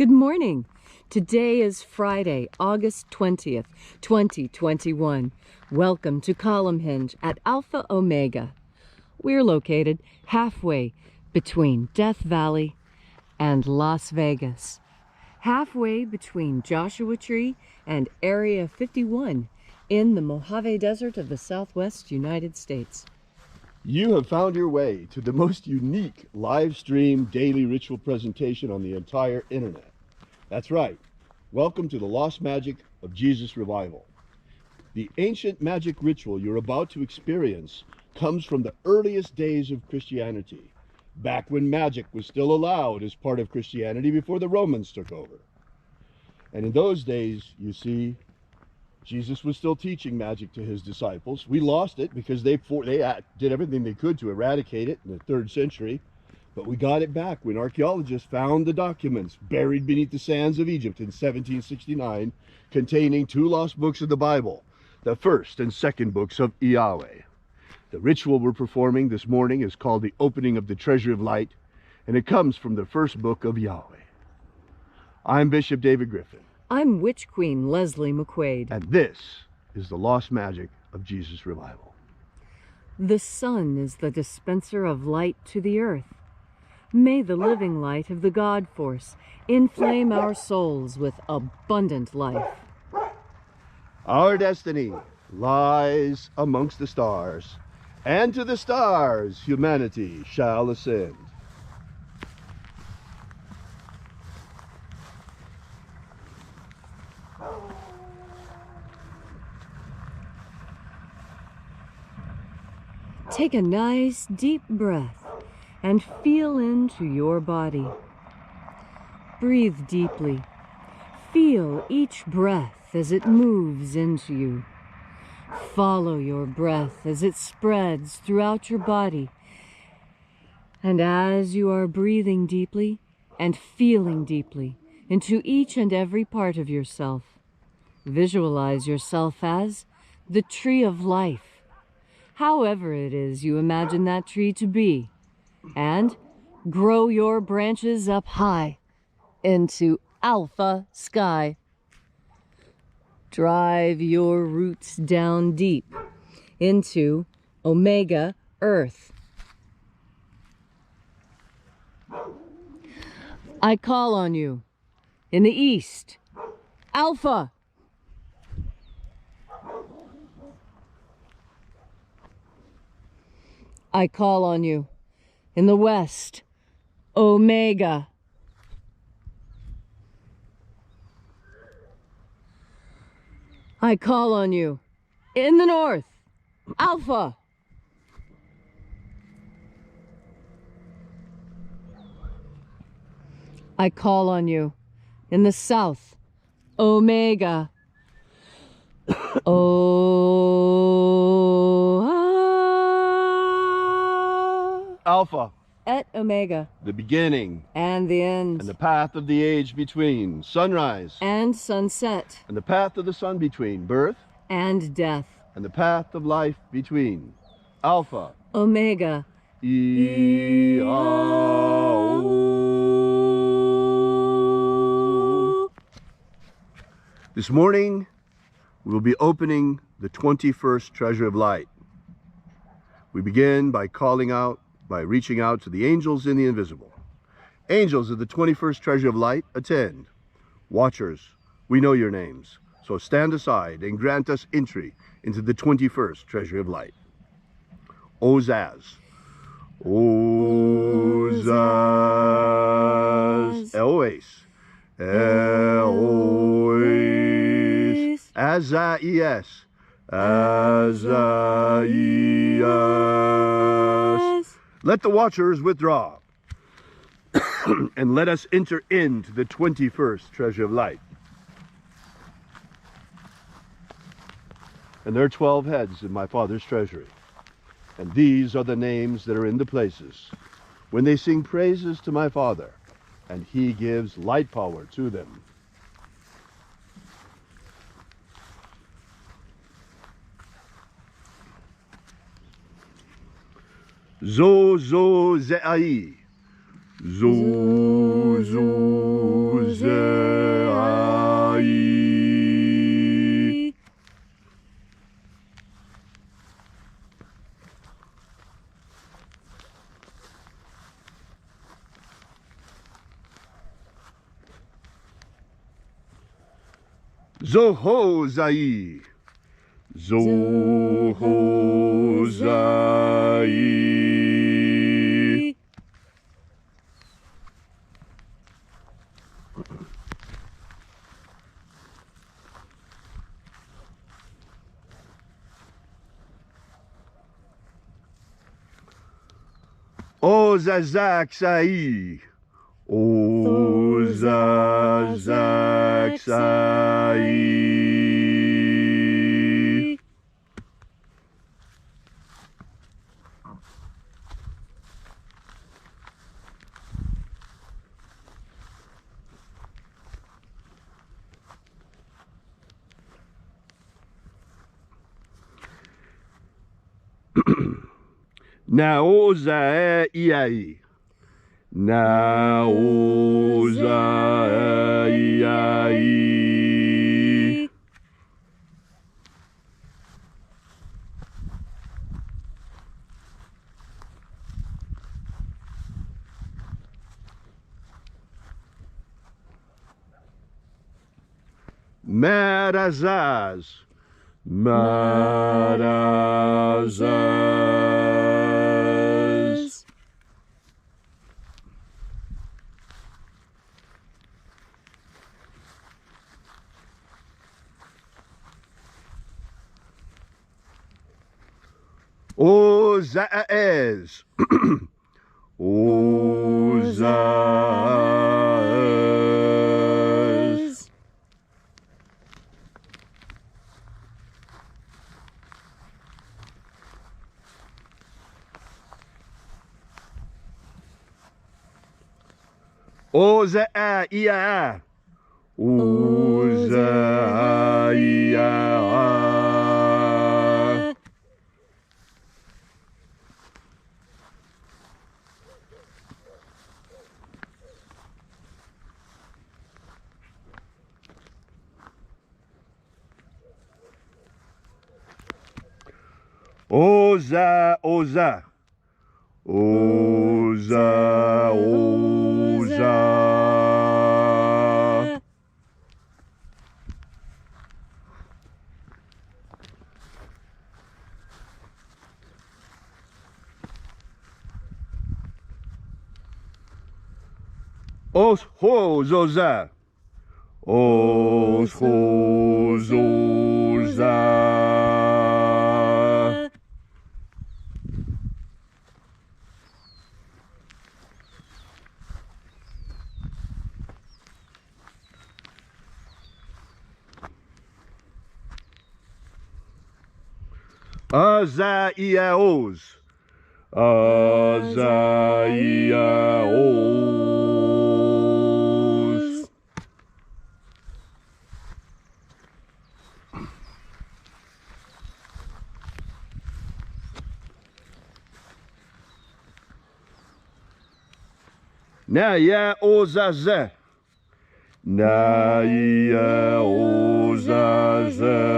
Good morning. Today is Friday, August 20th, 2021. Welcome to Column Hinge at Alpha Omega. We're located halfway between Death Valley and Las Vegas. Halfway between Joshua Tree and Area 51 in the Mojave Desert of the Southwest United States. You have found your way to the most unique live stream daily ritual presentation on the entire internet. That's right. Welcome to the Lost Magic of Jesus Revival. The ancient magic ritual you're about to experience comes from the earliest days of Christianity, back when magic was still allowed as part of Christianity before the Romans took over. And in those days, you see, Jesus was still teaching magic to his disciples. We lost it because they did everything they could to eradicate it in the 3rd century. But we got it back when archaeologists found the documents buried beneath the sands of Egypt in 1769, containing 2 lost books of the Bible, the 1st and 2nd books of Yahweh. The ritual we're performing this morning is called the Opening of the Treasure of Light, and it comes from the 1st book of Yahweh. I'm Bishop David Griffin. I'm Witch Queen Leslie McQuade. And this is the Lost Magic of Jesus Revival. The sun is the dispenser of light to the earth. May the living light of the God Force inflame our souls with abundant life. Our destiny lies amongst the stars, and to the stars humanity shall ascend. Take a nice deep breath and feel into your body. Breathe deeply. Feel each breath as it moves into you. Follow your breath as it spreads throughout your body. And as you are breathing deeply and feeling deeply into each and every part of yourself, visualize yourself as the tree of life, however it is you imagine that tree to be, and grow your branches up high into Alpha Sky. Drive your roots down deep into Omega Earth. I call on you in the east, Alpha. I call on you in the west, Omega. I call on you in the north, Alpha. I call on you in the south, Omega. Alpha. Et Omega. The beginning. And the end. And the path of the age between. Sunrise. And sunset. And the path of the sun between. Birth. And death. And the path of life between. Alpha. Omega. This morning, we will be opening the 21st Treasure of Light. We begin by reaching out to the angels in the invisible. Angels of the 21st Treasure of Light, attend. Watchers, we know your names, so stand aside and grant us entry into the 21st Treasure of Light. Ozaz. Ozaz. Elois. Elois. Azaias. Azaias. Let the watchers withdraw, and let us enter into the 21st Treasure of Light. And there are 12 heads in my Father's treasury, and these are the names that are in the places when they sing praises to my Father, and he gives light power to them. Zo Zeai. Zo Zohozai. Zohozai. Ozazaksai. Ozazaksai. Naozaiai. Naozaiai. Marazaz. Marazaz. Ozaez. Ozaez. Ozaia. Ozaia. Oza, oza. Oza, oza. Os ho zoza. Os ho zoza. Azaiaos. Azaiaos. Naya ozaze. Naya ozaze.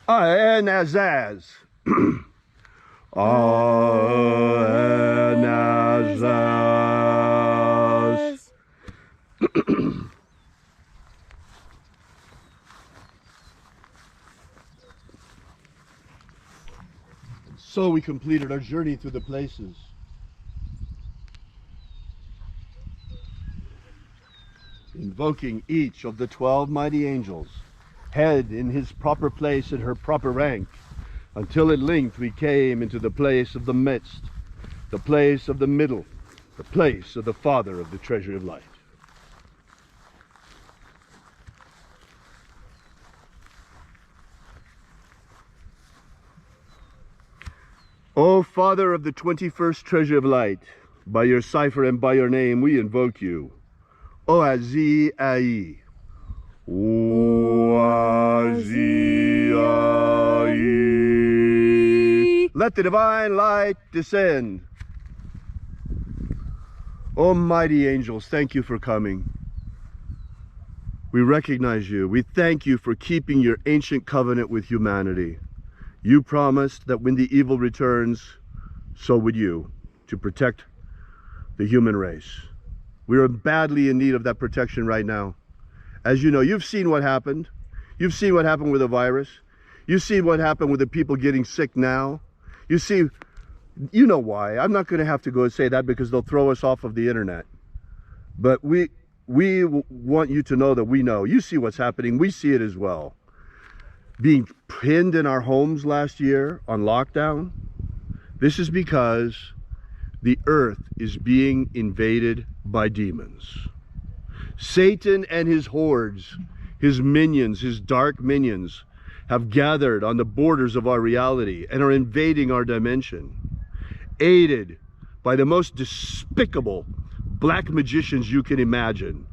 Anazaz. Anazaz. So we completed our journey through the places. Invoking each of the 12 mighty angels, head in his proper place and her proper rank, until at length we came into the place of the midst, the place of the middle, the place of the Father of the treasure of light. O Father of the 21st treasure of light, by your cipher and by your name we invoke you. Oazi-ai. Oazi-ai. Let the divine light descend. Almighty angels, thank you for coming. We recognize you. We thank you for keeping your ancient covenant with humanity. You promised that when the evil returns, so would you, to protect the human race. We are badly in need of that protection right now. As you know, you've seen what happened. You've seen what happened with the virus. You've seen what happened with the people getting sick now. You see, you know why. I'm not going to have to go and say that because they'll throw us off of the internet. But we want you to know that we know. You see what's happening. We see it as well. Being pinned in our homes last year on lockdown. This is because the earth is being invaded by demons. Satan and his hordes, his minions, his dark minions, have gathered on the borders of our reality and are invading our dimension, aided by the most despicable black magicians you can imagine.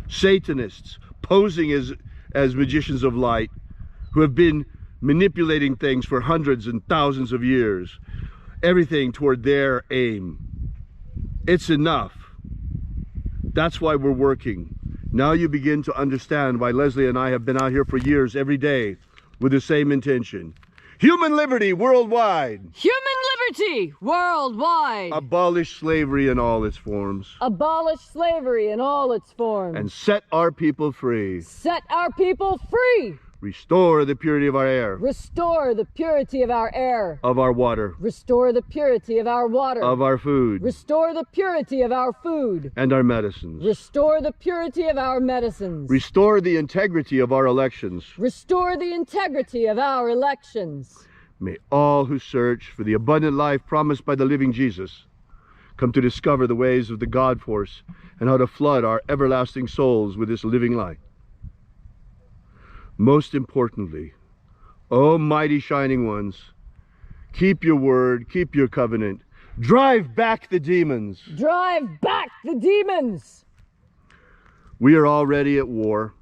Satanists posing as magicians of light who have been manipulating things for hundreds and thousands of years, everything toward their aim. It's enough. That's why we're working. Now you begin to understand why Leslie and I have been out here for years, every day, with the same intention. Human liberty worldwide. Human liberty worldwide. Abolish slavery in all its forms. Abolish slavery in all its forms. And set our people free. Set our people free. Restore the purity of our air. Restore the purity of our air. Of our water. Restore the purity of our water. Of our food. Restore the purity of our food. And our medicines. Restore the purity of our medicines. Restore the integrity of our elections. Restore the integrity of our elections. May all who search for the abundant life promised by the living Jesus come to discover the ways of the God force and how to flood our everlasting souls with this living light. Most importantly, O mighty shining ones, keep your word, keep your covenant. Drive back the demons. Drive back the demons. We are already at war.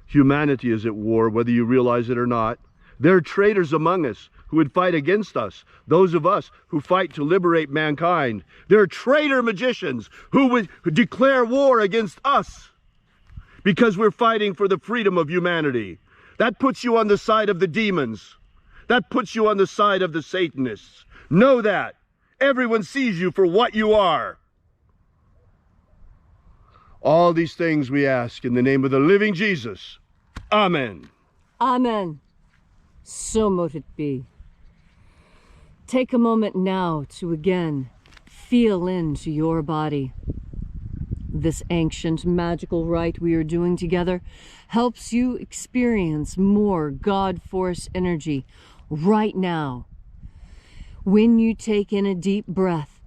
Humanity is at war, whether you realize it or not. There are traitors among us who would fight against us, those of us who fight to liberate mankind. There are traitor magicians who would declare war against us because we're fighting for the freedom of humanity. That puts you on the side of the demons. That puts you on the side of the Satanists. Know that. Everyone sees you for what you are. All these things we ask in the name of the living Jesus. Amen. Amen. So mote it be. Take a moment now to again feel into your body. This ancient magical rite we are doing together helps you experience more God force energy right now. When you take in a deep breath,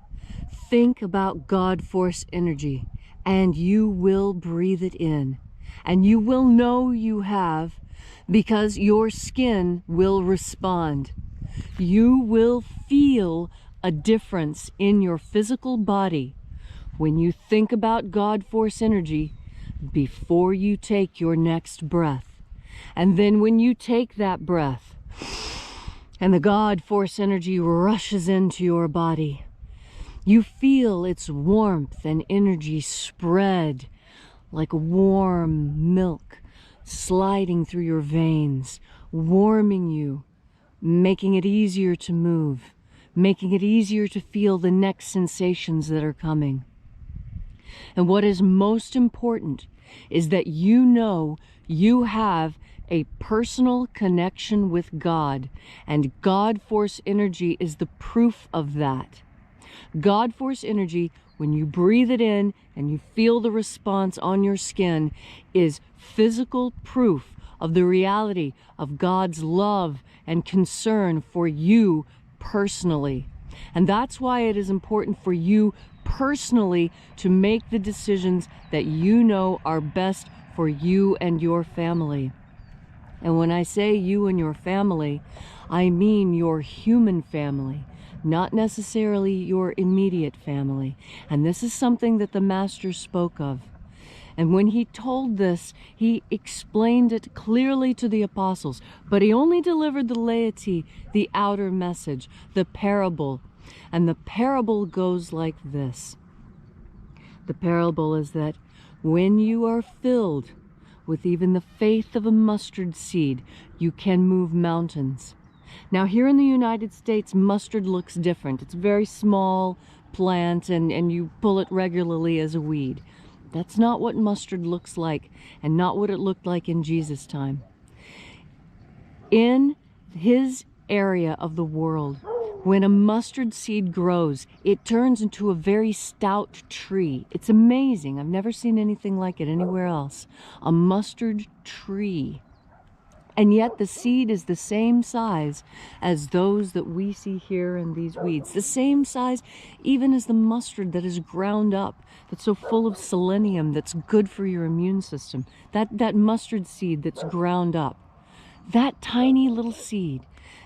think about God force energy and you will breathe it in. And you will know you have because your skin will respond. You will feel a difference in your physical body when you think about God force energy before you take your next breath. And then when you take that breath and the God force energy rushes into your body, you feel its warmth and energy spread like warm milk sliding through your veins, warming you, making it easier to move, making it easier to feel the next sensations that are coming. And what is most important is that you know you have a personal connection with God, and God force energy is the proof of that. God force energy, when you breathe it in and you feel the response on your skin, is physical proof of the reality of God's love and concern for you personally. And that's why it is important for you personally to make the decisions that you know are best for you and your family. And when I say you and your family, I mean your human family, not necessarily your immediate family. And this is something that the Master spoke of. And when he told this, he explained it clearly to the apostles, but he only delivered the laity the outer message, the parable. And the parable goes like this. The parable is that when you are filled with even the faith of a mustard seed, you can move mountains. Now here in the United States, mustard looks different. It's a very small plant and you pull it regularly as a weed. That's not what mustard looks like, and not what it looked like in Jesus' time. In his area of the world, when a mustard seed grows, it turns into a very stout tree. It's amazing. I've never seen anything like it anywhere else. A mustard tree. And yet the seed is the same size as those that we see here in these weeds. The same size even as the mustard that is ground up, that's so full of selenium, that's good for your immune system. That mustard seed that's ground up. That tiny little seed,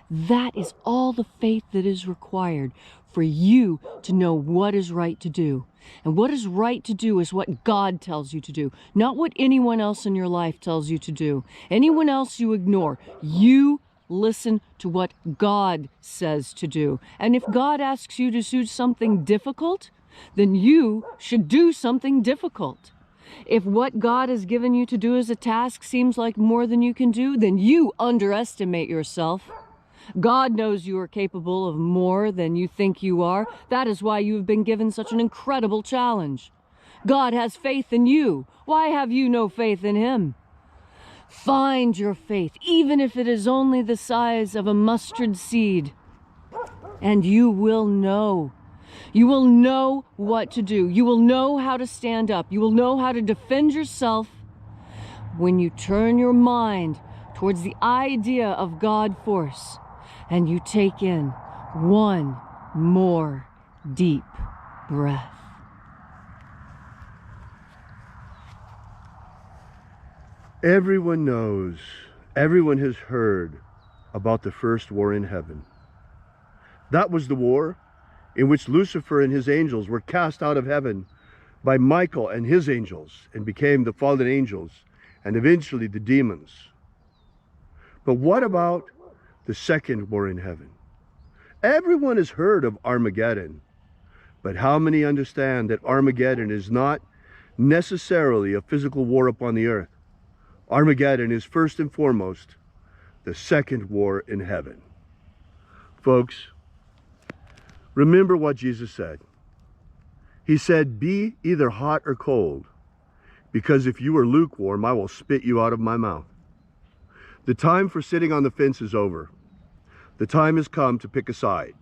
that is all the faith that is required for you to know what is right to do. And what is right to do is what God tells you to do, not what anyone else in your life tells you to do. Anyone else you ignore. You listen to what God says to do. And if God asks you to do something difficult, then you should do something difficult. If what God has given you to do as a task seems like more than you can do, then you underestimate yourself. God knows you are capable of more than you think you are. That is why you have been given such an incredible challenge. God has faith in you. Why have you no faith in him? Find your faith, even if it is only the size of a mustard seed, and you will know. You will know what to do. You will know how to stand up. You will know how to defend yourself when you turn your mind towards the idea of God force. And you take in one more deep breath. Everyone knows, everyone has heard about the first war in heaven. That was the war in which Lucifer and his angels were cast out of heaven by Michael and his angels and became the fallen angels and eventually the demons. But what about the second war in heaven? Everyone has heard of Armageddon, but how many understand that Armageddon is not necessarily a physical war upon the earth? Armageddon is first and foremost the second war in heaven. Folks, remember what Jesus said. He said, "Be either hot or cold, because if you are lukewarm, I will spit you out of my mouth." The time for sitting on the fence is over. The time has come to pick a side.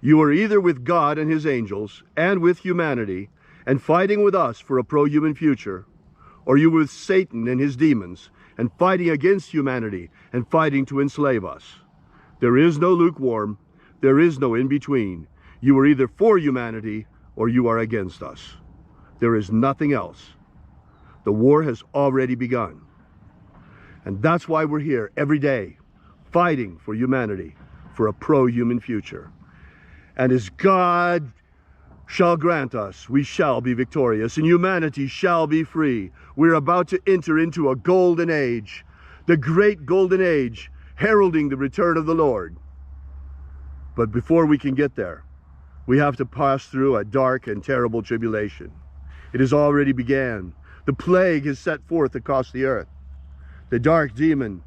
You are either with God and his angels and with humanity and fighting with us for a pro-human future, or you with Satan and his demons and fighting against humanity and fighting to enslave us. There is no lukewarm. There is no in-between. You are either for humanity or you are against us. There is nothing else. The war has already begun. And that's why we're here every day, fighting for humanity, for a pro-human future. And as God shall grant us, we shall be victorious, and humanity shall be free. We're about to enter into a golden age, the great golden age, heralding the return of the Lord. But before we can get there, we have to pass through a dark and terrible tribulation. It has already began. The plague has set forth across the earth. The dark demon,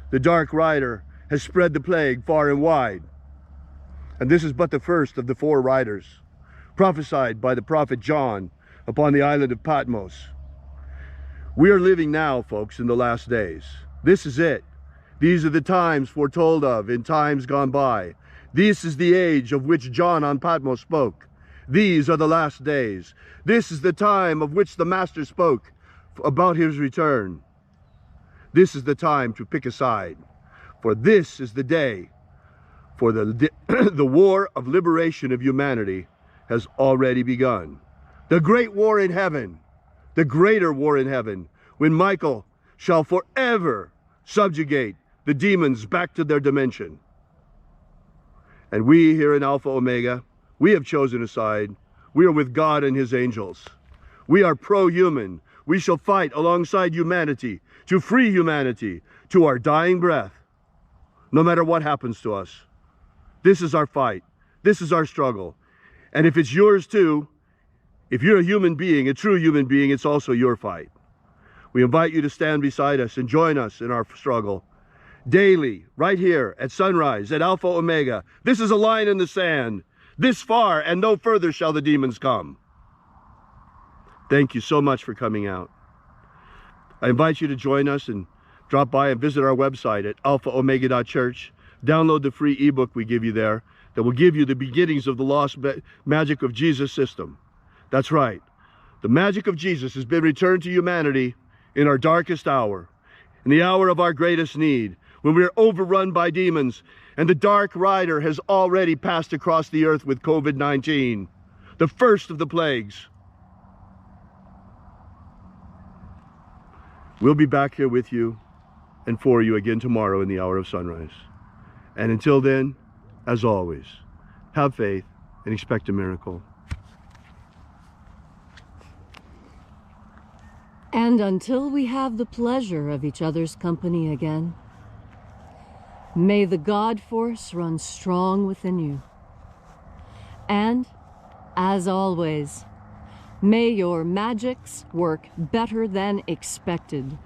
the dark rider, has spread the plague far and wide. And this is but the first of the 4 riders prophesied by the prophet John upon the island of Patmos. We are living now, folks, in the last days. This is it. These are the times foretold of in times gone by. This is the age of which John on Patmos spoke. These are the last days. This is the time of which the Master spoke about his return. This is the time to pick a side, for this is the day for the war of liberation of humanity has already begun. The great war in heaven, the greater war in heaven, when Michael shall forever subjugate the demons back to their dimension. And we here in Alpha Omega, we have chosen a side. We are with God and his angels. We are pro-human. we shall fight alongside humanity to free humanity to our dying breath, no matter what happens to us. This is our fight. This is our struggle. And if it's yours too, if you're a human being, a true human being, it's also your fight. We invite you to stand beside us and join us in our struggle. Daily, right here at sunrise, at Alpha Omega. This is a line in the sand. This far and no further shall the demons come. Thank you so much for coming out. I invite you to join us and drop by and visit our website at alphaomega.church. Download the free ebook we give you there that will give you the beginnings of the lost magic of Jesus system. That's right. The magic of Jesus has been returned to humanity in our darkest hour, in the hour of our greatest need, when we are overrun by demons and the dark rider has already passed across the earth with COVID-19, the first of the plagues. We'll be back here with you and for you again tomorrow in the hour of sunrise. And until then, as always, have faith and expect a miracle. And until we have the pleasure of each other's company again, may the God force run strong within you. And, as always, may your magics work better than expected.